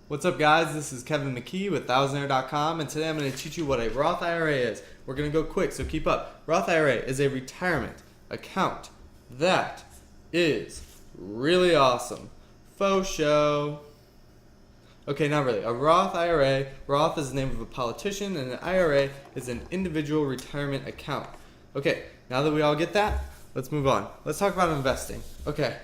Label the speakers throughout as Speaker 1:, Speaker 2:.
Speaker 1: What's up, guys? This is Kevin McKee with ThousandAir.com, and today I'm going to teach you what a Roth IRA is. We're going to go quick, so keep up. Roth IRA is a retirement account that is really awesome. Faux show. Okay, not really. A Roth IRA, Roth is the name of a politician, and an IRA is an individual retirement account. Okay, now that we all get that, let's move on. Let's talk about investing. Okay.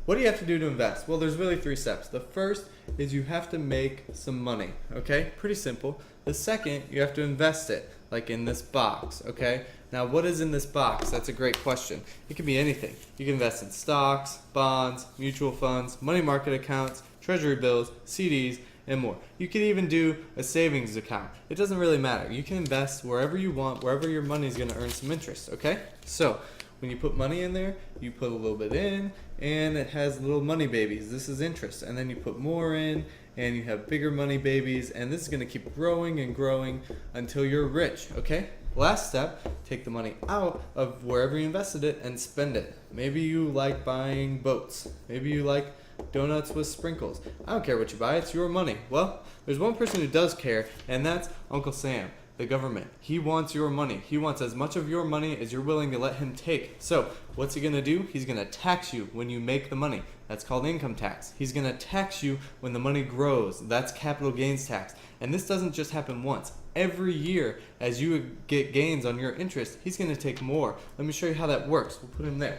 Speaker 1: What do you have to do to invest? Well, there's really 3 steps. The first is you have to make some money, okay? Pretty simple. The second, you have to invest it, like in this box, okay? Now, what is in this box? That's a great question. It can be anything. You can invest in stocks, bonds, mutual funds, money market accounts, treasury bills, CDs, and more. You could even do a savings account. It doesn't really matter. You can invest wherever you want, wherever your money is going to earn some interest, okay? So, when you put money in there, you put a little bit in, and it has little money babies. This is interest. And then you put more in, and you have bigger money babies, and this is going to keep growing and growing until you're rich, okay? Last step, take the money out of wherever you invested it and spend it. Maybe you like buying boats. Maybe you like donuts with sprinkles. I don't care what you buy, it's your money. Well, there's one person who does care, and that's Uncle Sam. The government. He wants your money. He wants as much of your money as you're willing to let him take. So, what's he going to do? He's going to tax you when you make the money. That's called income tax. He's going to tax you when the money grows. That's capital gains tax. And this doesn't just happen once. Every year, as you get gains on your interest, he's going to take more. Let me show you how that works. We'll put him there.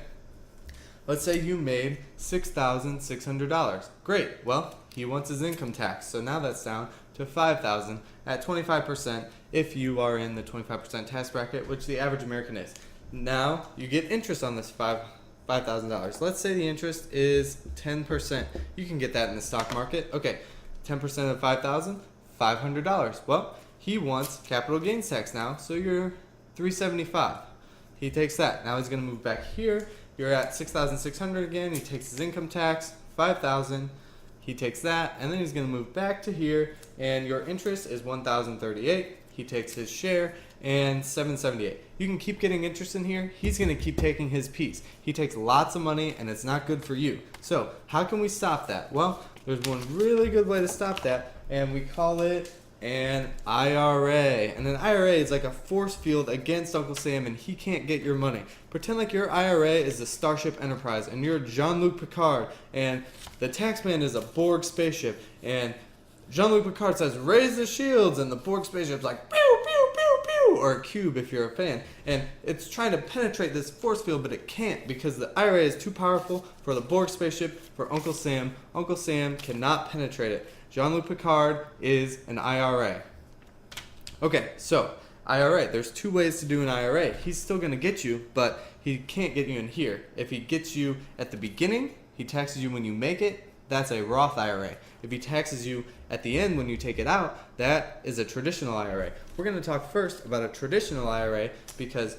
Speaker 1: Let's say you made $6,600. Great. Well, he wants his income tax. So now that's down to $5,000 at 25% if you are in the 25% tax bracket, which the average American is. Now you get interest on this $5,000. Let's say the interest is 10%. You can get that in the stock market. Okay, 10% of $5,000, $500. Well, he wants capital gains tax now, so you're $375. He takes that. Now he's going to move back here. You're at $6,600 again. He takes his income tax, $5,000. He takes that, and then he's going to move back to here, and your interest is $1,038. He takes his share, and $778. You can keep getting interest in here. He's going to keep taking his piece. He takes lots of money, and it's not good for you. So how can we stop that? Well, there's one really good way to stop that, and we call it an IRA. And an IRA is like a force field against Uncle Sam, and he can't get your money. Pretend like your IRA is the Starship Enterprise, and you're Jean-Luc Picard, and the taxman is a Borg spaceship, and Jean-Luc Picard says, "Raise the shields," and the Borg spaceship's like, "Pew, pew, pew, pew," or a cube if you're a fan. And it's trying to penetrate this force field, but it can't because the IRA is too powerful for the Borg spaceship, for Uncle Sam. Uncle Sam cannot penetrate it. Jean-Luc Picard is an IRA. Okay, so IRA, there's 2 ways to do an IRA. He's still going to get you, but he can't get you in here. If he gets you at the beginning, he taxes you when you make it. That's a Roth IRA. If he taxes you at the end when you take it out, that is a traditional IRA. We're going to talk first about a traditional IRA because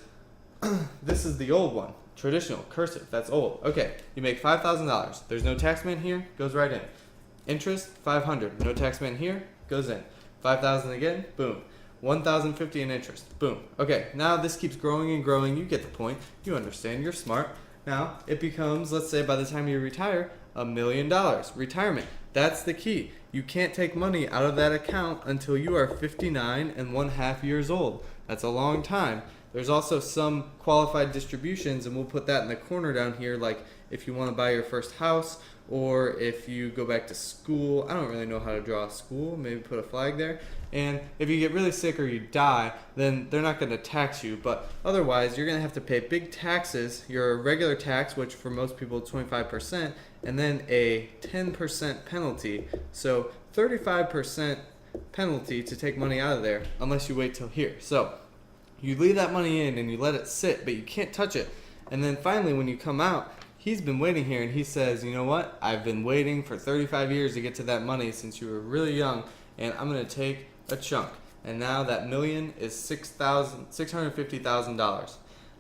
Speaker 1: this is the old one. Traditional, cursive, that's old. Okay, you make $5,000. There's no taxman here, goes right in. Interest, $500. No taxman here, goes in. $5,000 again, boom. $1,050 in interest, boom. Okay, now this keeps growing and growing. You get the point. You understand. You're smart. Now it becomes, let's say by the time you retire, $1 million. Retirement. That's the key. You can't take money out of that account until you are 59 and 1/2 years old. That's a long time. There's also some qualified distributions, and we'll put that in the corner down here, like if you want to buy your first house or if you go back to school. I don't really know how to draw a school. Maybe put a flag there. And if you get really sick or you die, then they're not going to tax you. But otherwise, you're going to have to pay big taxes, your regular tax, which for most people is 25%, and then a 10% penalty. So 35% penalty to take money out of there unless you wait till here. So you leave that money in and you let it sit, but you can't touch it. And then finally, when you come out, he's been waiting here, and he says, "You know what? I've been waiting for 35 years to get to that money since you were really young, and I'm going to take a chunk." And now that million is $650,000.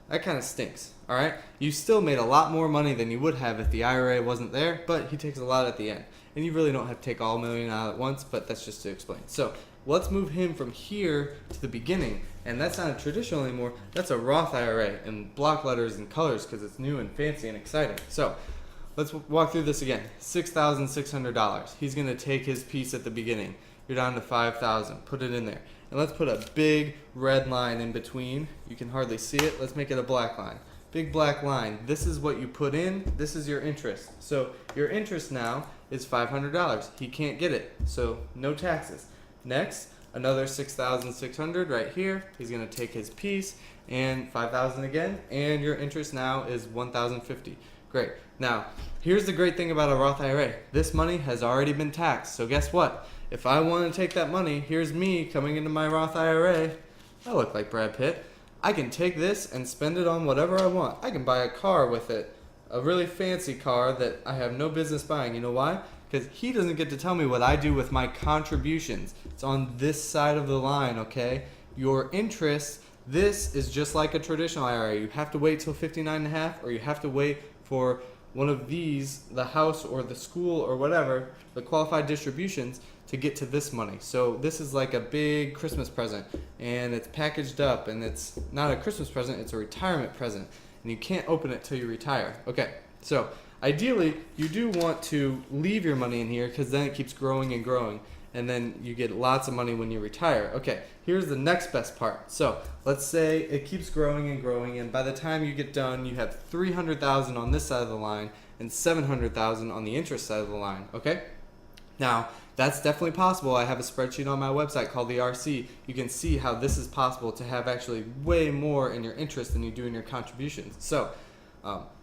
Speaker 1: That kind of stinks, all right? You still made a lot more money than you would have if the IRA wasn't there, but he takes a lot at the end. And you really don't have to take all $1 million out at once, but that's just to explain. So let's move him from here to the beginning. And that's not a traditional anymore. That's a Roth IRA in block letters and colors because it's new and fancy and exciting. So let's walk through this again. $6,600. He's going to take his piece at the beginning. You're down to $5,000. Put it in there. And let's put a big red line in between. You can hardly see it. Let's make it a black line. Big black line. This is what you put in. This is your interest. So your interest now is $500. He can't get it. So no taxes. Next, another $6,600 right here. He's going to take his piece and $5,000 again. And your interest now is $1,050. Great. Now, here's the great thing about a Roth IRA. This money has already been taxed. So guess what? If I want to take that money, here's me coming into my Roth IRA. I look like Brad Pitt. I can take this and spend it on whatever I want. I can buy a car with it, a really fancy car that I have no business buying. You know why? Because he doesn't get to tell me what I do with my contributions. It's on this side of the line, okay? Your interest, this is just like a traditional IRA. You have to wait till 59.5, or you have to wait for one of these, the house or the school or whatever, the qualified distributions, to get to this money. So this is like a big Christmas present, and it's packaged up, and it's not a Christmas present, it's a retirement present, and you can't open it till you retire. Okay, so ideally you do want to leave your money in here, because then it keeps growing and growing, and then you get lots of money when you retire. Okay, here's the next best part. So let's say it keeps growing and growing, and by the time you get done, you have $300,000 on this side of the line and $700,000 on the interest side of the line. Okay, now that's definitely possible. I have a spreadsheet on my website called the RC. You can see how this is possible to have actually way more in your interest than you do in your contributions. So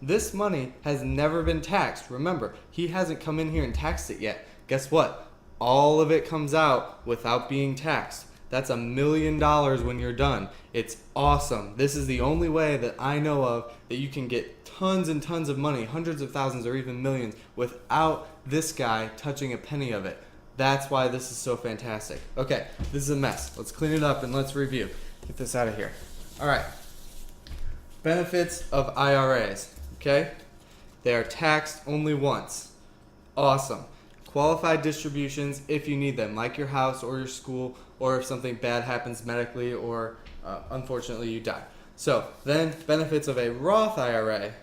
Speaker 1: this money has never been taxed. Remember, he hasn't come in here and taxed it yet. Guess what? All of it comes out without being taxed. That's $1 million when you're done. It's awesome. This is the only way that I know of that you can get tons and tons of money, hundreds of thousands or even millions, without this guy touching a penny of it. That's why this is so fantastic. Okay, this is a mess. Let's clean it up and let's review. Get this out of here. All right. Benefits of IRAs. Okay? They are taxed only once. Awesome. Qualified distributions if you need them, like your house or your school, or if something bad happens medically, or unfortunately you die. So then benefits of a Roth IRA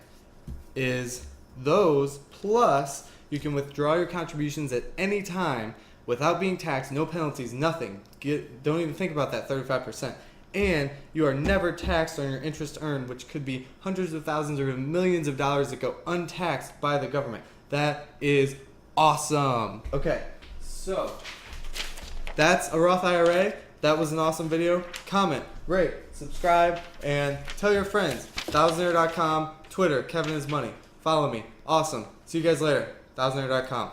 Speaker 1: is those, plus you can withdraw your contributions at any time without being taxed, no penalties, nothing. Don't even think about that 35%. And you are never taxed on your interest earned, which could be hundreds of thousands or even millions of dollars that go untaxed by the government. That is awesome. Okay, so that's a Roth IRA. That was an awesome video. Comment, rate, subscribe, and tell your friends. ThousandAir.com, Twitter, Kevin is Money. Follow me. Awesome. See you guys later. ThousandAir.com.